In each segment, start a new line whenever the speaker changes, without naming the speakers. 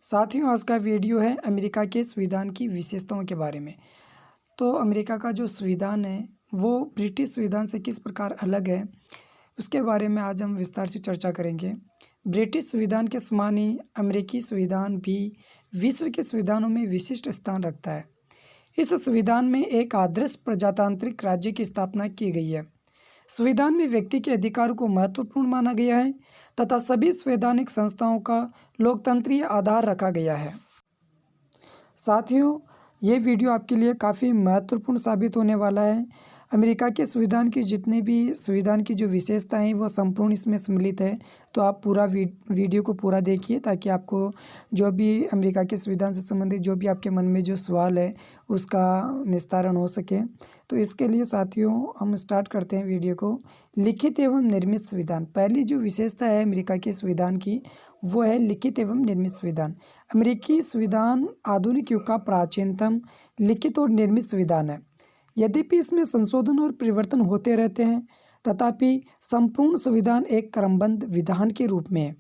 साथियों, आज का वीडियो है अमेरिका के संविधान की विशेषताओं के बारे में। तो अमेरिका का जो संविधान है वो ब्रिटिश संविधान से किस प्रकार अलग है, उसके बारे में आज हम विस्तार से चर्चा करेंगे। ब्रिटिश संविधान के समान ही अमेरिकी संविधान भी विश्व के संविधानों में विशिष्ट स्थान रखता है। इस संविधान में एक आदर्श प्रजातांत्रिक राज्य की स्थापना की गई है। संविधान में व्यक्ति के अधिकारों को महत्वपूर्ण माना गया है तथा सभी संवैधानिक संस्थाओं का लोकतंत्रीय आधार रखा गया है। साथियों, ये वीडियो आपके लिए काफ़ी महत्वपूर्ण साबित होने वाला है। अमेरिका के संविधान की जितनी भी संविधान की जो विशेषताएं हैं वो संपूर्ण इसमें सम्मिलित है। तो आप पूरा वीडियो को पूरा देखिए ताकि आपको जो भी अमेरिका के संविधान से संबंधित जो भी आपके मन में जो सवाल है उसका निस्तारण हो सके। तो इसके लिए साथियों हम स्टार्ट करते हैं वीडियो को। लिखित एवं निर्मित संविधान। पहली जो विशेषता है अमेरिका के संविधान की वो है लिखित एवं निर्मित संविधान। अमेरिकी संविधान आधुनिक युग का प्राचीनतम लिखित और निर्मित संविधान है। यद्यपि इसमें संशोधन और परिवर्तन होते रहते हैं, तथापि संपूर्ण संविधान एक क्रमबद्ध विधान के रूप में है।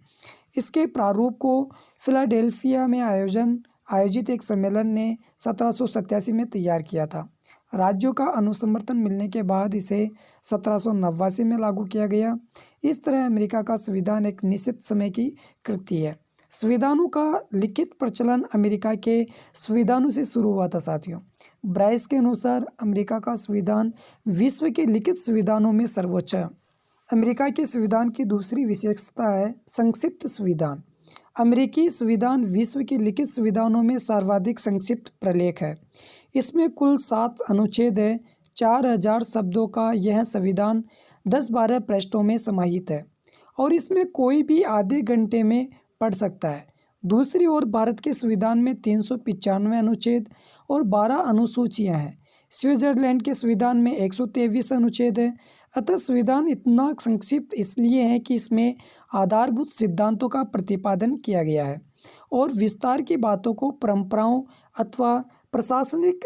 इसके प्रारूप को फिलाडेल्फिया में आयोजित एक सम्मेलन ने 1787 में तैयार किया था। राज्यों का अनुसमर्थन मिलने के बाद इसे 1789 में लागू किया गया। इस तरह अमेरिका का संविधान एक निश्चित समय की कृति है। संविधानों का लिखित प्रचलन अमेरिका के संविधानों से शुरू हुआ था। साथियों, ब्राइस के अनुसार अमेरिका का संविधान विश्व के लिखित संविधानों में सर्वोच्च है। अमेरिका के संविधान की दूसरी विशेषता है संक्षिप्त संविधान। अमेरिकी संविधान विश्व के लिखित संविधानों में सर्वाधिक संक्षिप्त प्रलेख है। इसमें कुल 7 अनुच्छेद है। 4000 शब्दों का यह संविधान 10-12 पृष्ठों में समाहित है और इसमें कोई भी आधे घंटे में पढ़ सकता है। दूसरी ओर भारत के संविधान में 395 अनुच्छेद और 12 अनुसूचियां हैं। स्विट्जरलैंड के संविधान में 123 अनुच्छेद है। अतः संविधान इतना संक्षिप्त इसलिए है कि इसमें आधारभूत सिद्धांतों का प्रतिपादन किया गया है और विस्तार की बातों को परंपराओं अथवा प्रशासनिक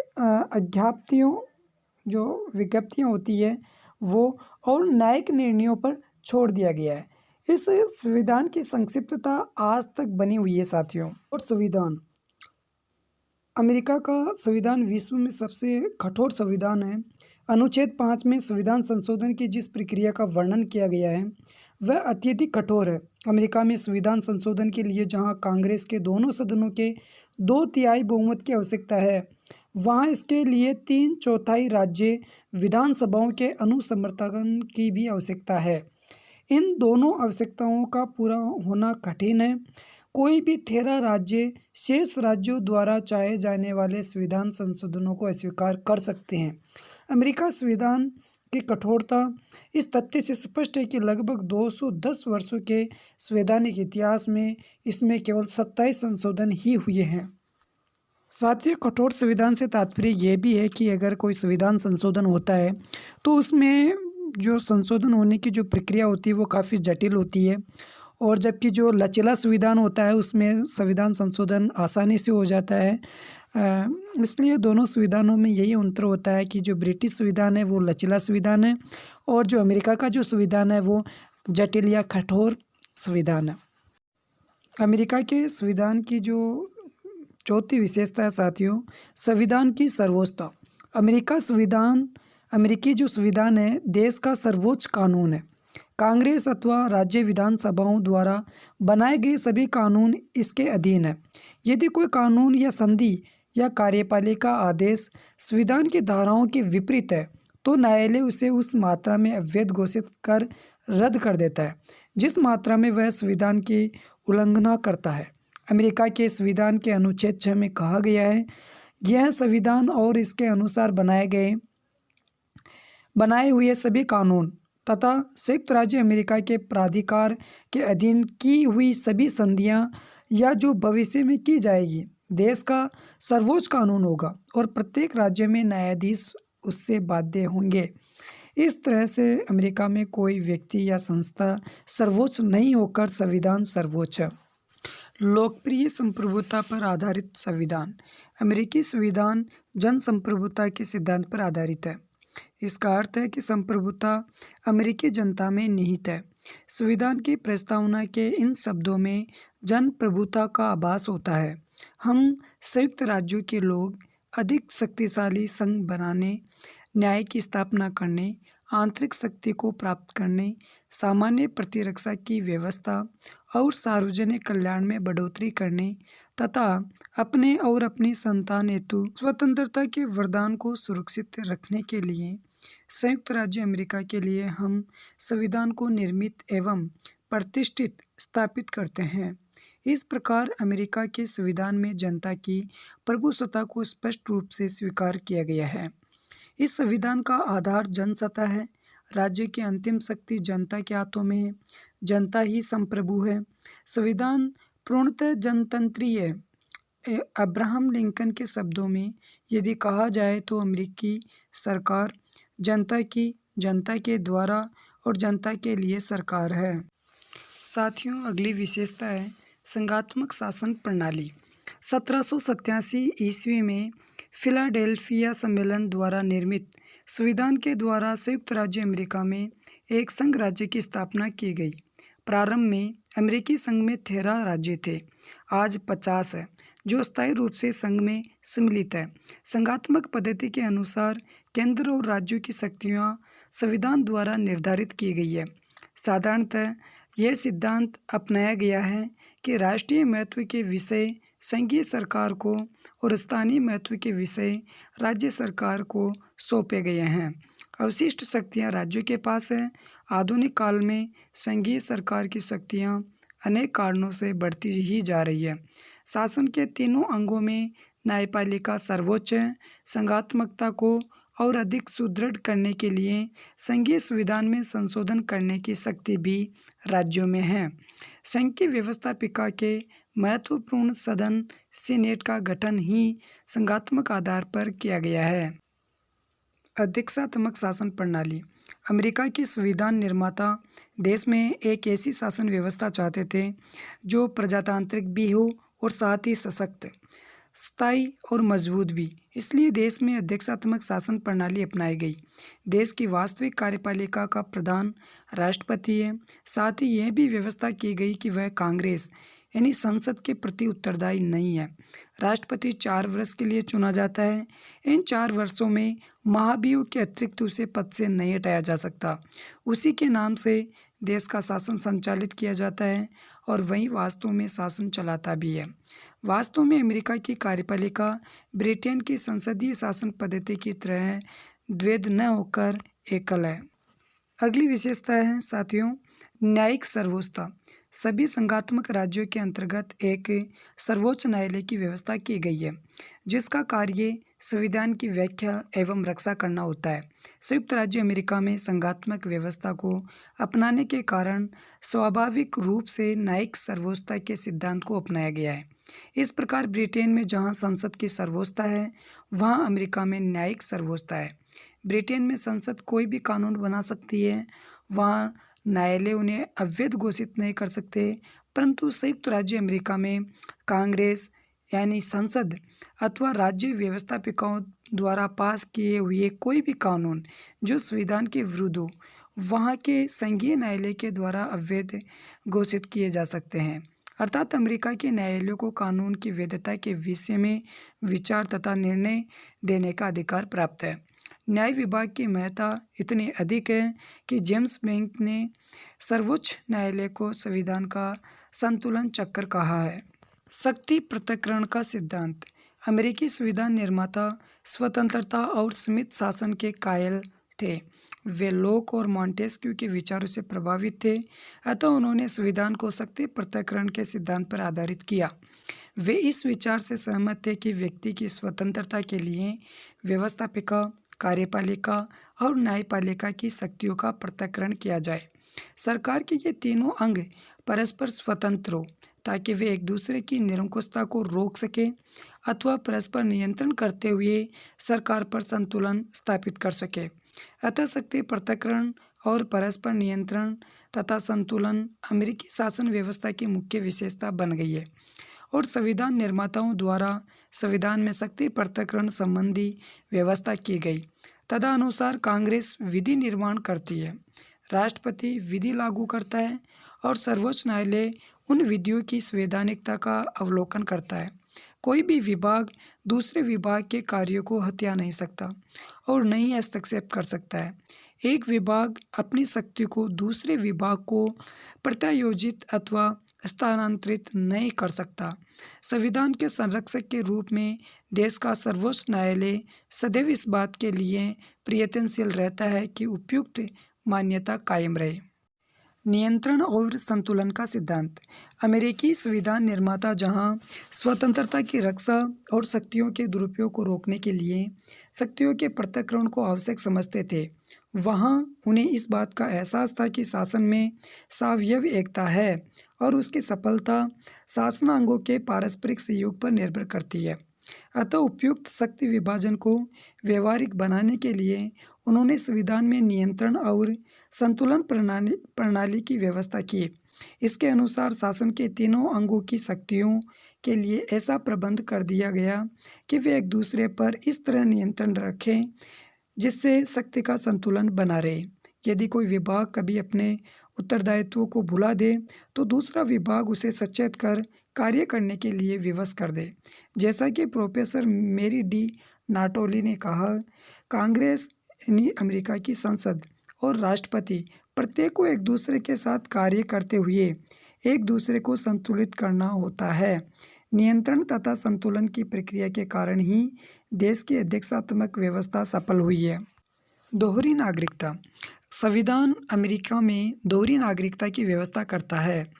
विज्ञप्तियाँ होती है वो और न्यायिक निर्णयों पर छोड़ दिया गया है। इस संविधान की संक्षिप्तता आज तक बनी हुई है। साथियों, और संविधान अमेरिका का संविधान विश्व में सबसे कठोर संविधान है। अनुच्छेद 5 में संविधान संशोधन की जिस प्रक्रिया का वर्णन किया गया है वह अत्यधिक कठोर है। अमेरिका में संविधान संशोधन के लिए जहां कांग्रेस के दोनों सदनों के 2/3 बहुमत की आवश्यकता है, वहां इसके लिए 3/4 राज्य विधानसभाओं के अनुसमर्थन की भी आवश्यकता है। इन दोनों आवश्यकताओं का पूरा होना कठिन है। कोई भी 13 राज्य शेष राज्यों द्वारा चाहे जाने वाले संविधान संशोधनों को अस्वीकार कर सकते हैं। अमेरिका संविधान की कठोरता इस तथ्य से स्पष्ट है कि लगभग 210 वर्षों के संवैधानिक इतिहास में इसमें केवल 27 संशोधन ही हुए हैं। साथियों, कठोर संविधान से तात्पर्य यह भी है कि अगर कोई संविधान संशोधन होता है तो उसमें जो संशोधन होने की जो प्रक्रिया होती है वो काफ़ी जटिल होती है, और जबकि जो लचीला संविधान होता है उसमें संविधान संशोधन आसानी से हो जाता है। इसलिए दोनों संविधानों में यही अंतर होता है कि जो ब्रिटिश संविधान है वो लचीला संविधान है और जो अमेरिका का जो संविधान है वो जटिल या कठोर संविधान है। अमेरिका के संविधान की जो चौथी विशेषता है साथियों, संविधान की सर्वोच्चता। अमेरिकी जो संविधान है देश का सर्वोच्च कानून है। कांग्रेस अथवा राज्य विधानसभाओं द्वारा बनाए गए सभी कानून इसके अधीन है। यदि कोई कानून या संधि या कार्यपालिका आदेश संविधान की धाराओं के विपरीत है तो न्यायालय उसे उस मात्रा में अवैध घोषित कर रद्द कर देता है जिस मात्रा में वह संविधान की उल्लंघना करता है। अमेरिका के संविधान के अनुच्छेद 6 में कहा गया है, यह संविधान और इसके अनुसार बनाए हुए सभी कानून तथा संयुक्त राज्य अमेरिका के प्राधिकार के अधीन की हुई सभी संधियां या जो भविष्य में की जाएगी देश का सर्वोच्च कानून होगा और प्रत्येक राज्य में न्यायाधीश उससे बाध्य होंगे। इस तरह से अमेरिका में कोई व्यक्ति या संस्था सर्वोच्च नहीं होकर संविधान सर्वोच्च है। लोकप्रिय संप्रभुता पर आधारित संविधान। अमेरिकी संविधान जनसंप्रभुता के सिद्धांत पर आधारित है। इसका अर्थ है कि संप्रभुता अमेरिकी जनता में निहित है। संविधान की प्रस्तावना के इन शब्दों में जन प्रभुता का आभास होता है। हम संयुक्त राज्यों के लोग अधिक शक्तिशाली संघ बनाने, न्याय की स्थापना करने, आंतरिक शक्ति को प्राप्त करने, सामान्य प्रतिरक्षा की व्यवस्था और सार्वजनिक कल्याण में बढ़ोतरी करने तथा अपने और अपनी संतान हेतु स्वतंत्रता के वरदान को सुरक्षित रखने के लिए संयुक्त राज्य अमेरिका के लिए हम संविधान को निर्मित एवं प्रतिष्ठित स्थापित करते हैं। इस प्रकार अमेरिका के संविधान में जनता की प्रभुसत्ता को स्पष्ट रूप से स्वीकार किया गया है। इस संविधान का आधार जनसत्ता है। राज्य की अंतिम शक्ति जनता के हाथों में है। जनता ही संप्रभु है। संविधान पूर्णतः जनतंत्रीय है। अब्राहम लिंकन के शब्दों में यदि कहा जाए तो अमेरिकी सरकार जनता की, जनता के द्वारा और जनता के लिए सरकार है। साथियों, अगली विशेषता है संघात्मक शासन प्रणाली। 1787 ईस्वी में फिलाडेल्फिया सम्मेलन द्वारा निर्मित संविधान के द्वारा संयुक्त राज्य अमेरिका में एक संघ राज्य की स्थापना की गई। प्रारंभ में अमेरिकी संघ में 13 राज्य थे, आज 50 है, जो स्थायी रूप से संघ में सम्मिलित है। संघात्मक पद्धति के अनुसार केंद्र और राज्यों की शक्तियाँ संविधान द्वारा निर्धारित की गई है। साधारणतः यह सिद्धांत अपनाया गया है कि राष्ट्रीय महत्व के विषय संघीय सरकार को और स्थानीय महत्व के विषय राज्य सरकार को सौंपे गए हैं। अवशिष्ट शक्तियां राज्यों के पास है। आधुनिक काल में संघीय सरकार की शक्तियां अनेक कारणों से बढ़ती ही जा रही है। शासन के तीनों अंगों में न्यायपालिका सर्वोच्च है। संघात्मकता को और अधिक सुदृढ़ करने के लिए संघीय संविधान में संशोधन करने की शक्ति भी राज्यों में है। संघ की व्यवस्थापिका के महत्वपूर्ण सदन सीनेट का गठन ही संघात्मक आधार पर किया गया है। अध्यक्षात्मक शासन प्रणाली। अमेरिका के संविधान निर्माता देश में एक ऐसी शासन व्यवस्था चाहते थे जो प्रजातांत्रिक भी हो और साथ ही सशक्त, स्थायी और मजबूत भी। इसलिए देश में अध्यक्षात्मक शासन प्रणाली अपनाई गई। देश की वास्तविक कार्यपालिका का प्रधान राष्ट्रपति है। साथ ही यह भी व्यवस्था की गई कि वह कांग्रेस यानी संसद के प्रति उत्तरदायी नहीं है। राष्ट्रपति 4 वर्ष के लिए चुना जाता है। इन 4 वर्षों में महाभियोग के अतिरिक्त उसे पद से नहीं हटाया जा सकता। उसी के नाम से देश का शासन संचालित किया जाता है और वही वास्तव में शासन चलाता भी है। वास्तव में अमेरिका की कार्यपालिका ब्रिटेन की संसदीय शासन पद्धति की तरह द्वैध न होकर एकल है। अगली विशेषता है साथियों न्यायिक सर्वोच्चता। सभी संघात्मक राज्यों के अंतर्गत एक सर्वोच्च न्यायालय की व्यवस्था की गई है, जिसका कार्य संविधान की व्याख्या एवं रक्षा करना होता है। संयुक्त राज्य अमेरिका में संघात्मक व्यवस्था को अपनाने के कारण स्वाभाविक रूप से न्यायिक सर्वोच्चता के सिद्धांत को अपनाया गया है। इस प्रकार ब्रिटेन में जहां संसद की सर्वोच्चता है, वहां अमेरिका में न्यायिक सर्वोच्चता है। ब्रिटेन में संसद कोई भी कानून बना सकती है, वहाँ न्यायालय उन्हें अवैध घोषित नहीं कर सकते, परंतु संयुक्त राज्य अमेरिका में कांग्रेस यानी संसद अथवा राज्य व्यवस्थापिकाओं द्वारा पास किए हुए कोई भी कानून जो संविधान के विरुद्ध हो, वहाँ के संघीय न्यायालय के द्वारा अवैध घोषित किए जा सकते हैं। अर्थात अमेरिका के न्यायालयों को कानून की वैधता के विषय में विचार तथा निर्णय देने का अधिकार प्राप्त है। न्याय विभाग की महत्ता इतनी अधिक है कि जेम्स बैंक ने सर्वोच्च न्यायालय को संविधान का संतुलन चक्र कहा है। शक्ति पृथक्करण का सिद्धांत। अमेरिकी संविधान निर्माता स्वतंत्रता और सीमित शासन के कायल थे। वे लोक और मॉन्टेस्क्यू के विचारों से प्रभावित थे, अतः उन्होंने संविधान को शक्ति पृथक्करण के सिद्धांत पर आधारित किया। वे इस विचार से सहमत थे कि व्यक्ति की स्वतंत्रता के लिए व्यवस्थापिका, कार्यपालिका और न्यायपालिका की शक्तियों का पृथक्करण किया जाए। सरकार के ये तीनों अंग परस्पर स्वतंत्र हो ताकि वे एक दूसरे की निरंकुशता को रोक सके अथवा परस्पर नियंत्रण करते हुए सरकार पर संतुलन स्थापित कर सके। अतः शक्ति पृथक्करण और परस्पर नियंत्रण तथा संतुलन अमेरिकी शासन व्यवस्था की मुख्य विशेषता बन गई है और संविधान निर्माताओं द्वारा संविधान में शक्ति पृथक्करण संबंधी व्यवस्था की गई। तदनुसार कांग्रेस विधि निर्माण करती है, राष्ट्रपति विधि लागू करता है और सर्वोच्च न्यायालय उन विधियों की संवैधानिकता का अवलोकन करता है। कोई भी विभाग दूसरे विभाग के कार्यों को हत्या नहीं सकता और न ही हस्तक्षेप कर सकता है। एक विभाग अपनी शक्ति को दूसरे विभाग को प्रत्यायोजित अथवा स्थानांतरित नहीं कर सकता। संविधान के संरक्षक के रूप में देश का सर्वोच्च न्यायालय सदैव इस बात के लिए प्रयत्नशील रहता है कि उपयुक्त मान्यता कायम रहे। नियंत्रण और संतुलन का सिद्धांत। अमेरिकी संविधान निर्माता जहां स्वतंत्रता की रक्षा और शक्तियों के दुरुपयोग को रोकने के लिए शक्तियों के पृथक्करण को आवश्यक समझते थे, वहां उन्हें इस बात का एहसास था कि शासन में स्वायत्त एकता है और उसकी सफलता शासनांगों के पारस्परिक सहयोग पर निर्भर करती है। अतः उपयुक्त शक्ति विभाजन को व्यवहारिक बनाने के लिए उन्होंने संविधान में नियंत्रण और संतुलन प्रणाली की व्यवस्था की। इसके अनुसार शासन के तीनों अंगों की शक्तियों के लिए ऐसा प्रबंध कर दिया गया कि वे एक दूसरे पर इस तरह नियंत्रण रखें जिससे शक्ति का संतुलन बना रहे। यदि कोई विभाग कभी अपने उत्तरदायित्वों को भुला दे तो दूसरा विभाग उसे सचेत कर कार्य करने के लिए विवश कर दे। जैसा कि प्रोफेसर मेरी डी नाटोली ने कहा, कांग्रेस यानी अमेरिका की संसद और राष्ट्रपति प्रत्येक को एक दूसरे के साथ कार्य करते हुए एक दूसरे को संतुलित करना होता है। नियंत्रण तथा संतुलन की प्रक्रिया के कारण ही देश की अध्यक्षात्मक व्यवस्था सफल हुई है। दोहरी नागरिकता। संविधान अमेरिका में दोहरी नागरिकता की व्यवस्था करता है।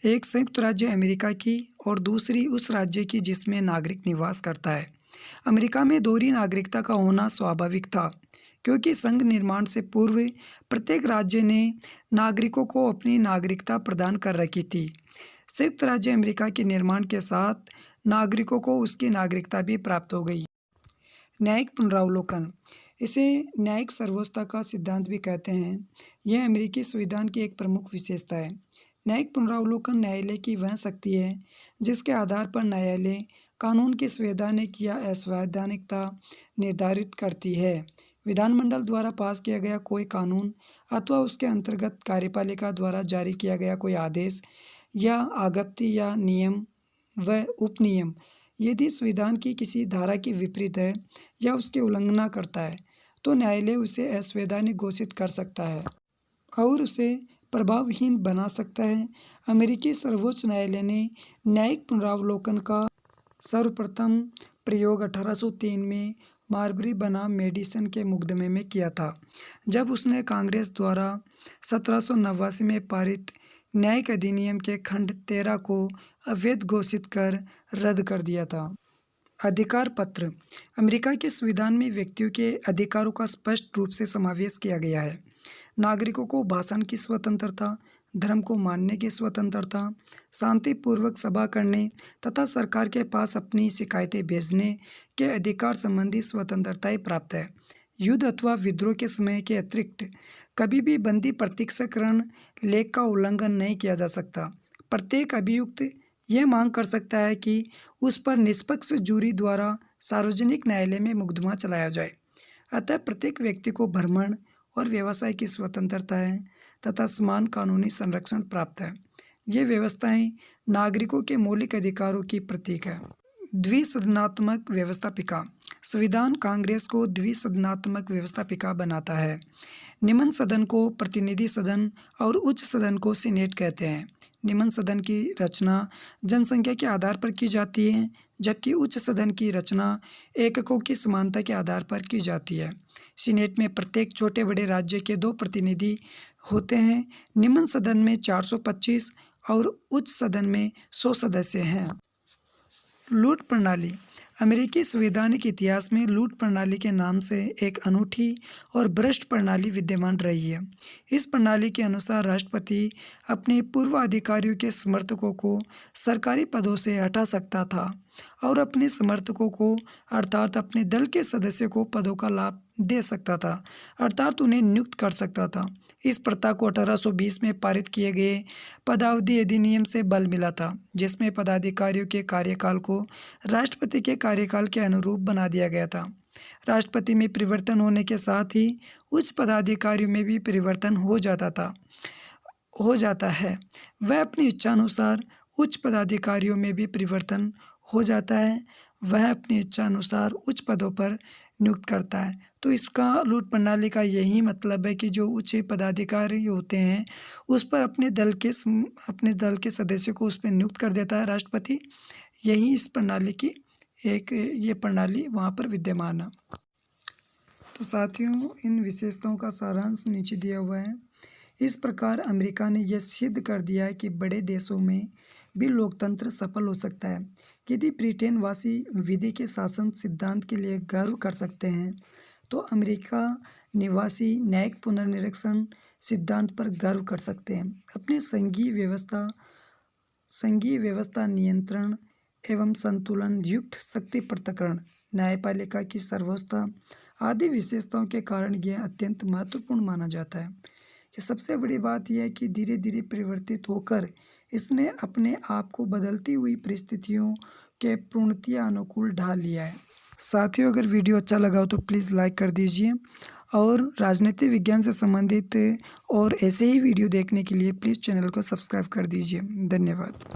एक संयुक्त राज्य अमेरिका की और दूसरी उस राज्य की जिसमें नागरिक निवास करता है। अमेरिका में दोहरी नागरिकता का होना स्वाभाविक था क्योंकि संघ निर्माण से पूर्व प्रत्येक राज्य ने नागरिकों को अपनी नागरिकता प्रदान कर रखी थी। संयुक्त राज्य अमेरिका के निर्माण के साथ नागरिकों को उसकी नागरिकता भी प्राप्त हो गई। न्यायिक पुनरावलोकन। इसे न्यायिक सर्वोच्चता का सिद्धांत भी कहते हैं। यह अमेरिकी संविधान की एक प्रमुख विशेषता है। न्यायिक पुनरावलोकन न्यायालय की वह शक्ति है जिसके आधार पर न्यायालय कानून की संवैधानिक या असंवैधानिकता निर्धारित करती है। विधानमंडल द्वारा पास किया गया कोई कानून अथवा उसके अंतर्गत कार्यपालिका द्वारा जारी किया गया कोई आदेश या आज्ञप्ति या नियम व उपनियम यदि संविधान की किसी धारा के विपरीत है या उसकी उल्लंघना करता है तो न्यायालय उसे असंवैधानिक घोषित कर सकता है और उसे प्रभावहीन बना सकता है। अमेरिकी सर्वोच्च न्यायालय ने न्यायिक पुनरावलोकन का सर्वप्रथम प्रयोग 1803 में मार्बरी बनाम मेडिसन के मुकदमे में किया था, जब उसने कांग्रेस द्वारा 1789 में पारित न्यायिक अधिनियम के खंड 13 को अवैध घोषित कर रद्द कर दिया था। अधिकार पत्र। अमेरिका के संविधान में व्यक्तियों के अधिकारों का स्पष्ट रूप से समावेश किया गया है। नागरिकों को भाषण की स्वतंत्रता, धर्म को मानने की स्वतंत्रता, शांतिपूर्वक सभा करने तथा सरकार के पास अपनी शिकायतें भेजने के अधिकार संबंधी स्वतंत्रताएं प्राप्त है। युद्ध अथवा विद्रोह के समय के अतिरिक्त कभी भी बंदी प्रत्यक्षीकरण लेख का उल्लंघन नहीं किया जा सकता। प्रत्येक अभियुक्त यह मांग कर सकता है कि उस पर निष्पक्ष जूरी द्वारा सार्वजनिक न्यायालय में मुकदमा चलाया जाए। अतः प्रत्येक व्यक्ति को भ्रमण और व्यवसाय की स्वतंत्रता है तथा समान कानूनी संरक्षण प्राप्त है। ये व्यवस्थाएं नागरिकों के मौलिक अधिकारों की प्रतीक है। द्विसदनात्मक व्यवस्थापिका। संविधान कांग्रेस को द्विसदनात्मक व्यवस्थापिका बनाता है। निम्न सदन को प्रतिनिधि सदन और उच्च सदन को सीनेट कहते हैं। निम्न सदन की रचना जनसंख्या के आधार पर की जाती है, जबकि उच्च सदन की रचना एककों की समानता के आधार पर की जाती है। सीनेट में प्रत्येक छोटे बड़े राज्य के 2 प्रतिनिधि होते हैं। निम्न सदन में 425 और उच्च सदन में 100 सदस्य हैं। लूट प्रणाली। अमेरिकी संवैधानिक इतिहास में लूट प्रणाली के नाम से एक अनूठी और भ्रष्ट प्रणाली विद्यमान रही है। इस प्रणाली के अनुसार राष्ट्रपति अपने पूर्व अधिकारियों के समर्थकों को सरकारी पदों से हटा सकता था और अपने समर्थकों को अर्थात अपने दल के सदस्यों को पदों का लाभ दे सकता था, अर्थात उन्हें नियुक्त कर सकता था। इस प्रथा को 1820 में पारित किए गए पदावधि अधिनियम से बल मिला था, जिसमें पदाधिकारियों के कार्यकाल को राष्ट्रपति के कार्यकाल के अनुरूप बना दिया गया था। राष्ट्रपति में परिवर्तन होने के साथ ही उच्च पदाधिकारियों में भी परिवर्तन हो जाता है। वह अपनी इच्छानुसार उच्च पदाधिकारियों में भी परिवर्तन हो जाता है। वह अपनी इच्छा अनुसार उच्च पदों पर नियुक्त करता है। तो इसका लूट प्रणाली का यही मतलब है कि जो उच्च पदाधिकारी होते हैं, उस पर अपने दल के सदस्यों को उस पे नियुक्त कर देता है राष्ट्रपति। यही इस प्रणाली की ये प्रणाली वहाँ पर विद्यमान है। तो साथियों, इन विशेषताओं का सारांश नीचे दिया हुआ है। इस प्रकार अमेरिका ने यह सिद्ध कर दिया है कि बड़े देशों में भी लोकतंत्र सफल हो सकता है। यदि ब्रिटेन वासी विधि के शासन सिद्धांत के लिए गर्व कर सकते हैं, तो अमेरिका निवासी न्यायिक पुनर्निरीक्षण सिद्धांत पर गर्व कर सकते हैं। अपने संघीय व्यवस्था नियंत्रण एवं संतुलन युक्त शक्ति पृथक्करण, न्यायपालिका की सर्वोच्चता आदि विशेषताओं के कारण यह अत्यंत महत्वपूर्ण माना जाता है। ये सबसे बड़ी बात यह है कि धीरे धीरे परिवर्तित होकर इसने अपने आप को बदलती हुई परिस्थितियों के पूर्णतया अनुकूल ढाल लिया है। साथियों, अगर वीडियो अच्छा लगा हो तो प्लीज़ लाइक कर दीजिए और राजनीति विज्ञान से संबंधित और ऐसे ही वीडियो देखने के लिए प्लीज़ चैनल को सब्सक्राइब कर दीजिए। धन्यवाद।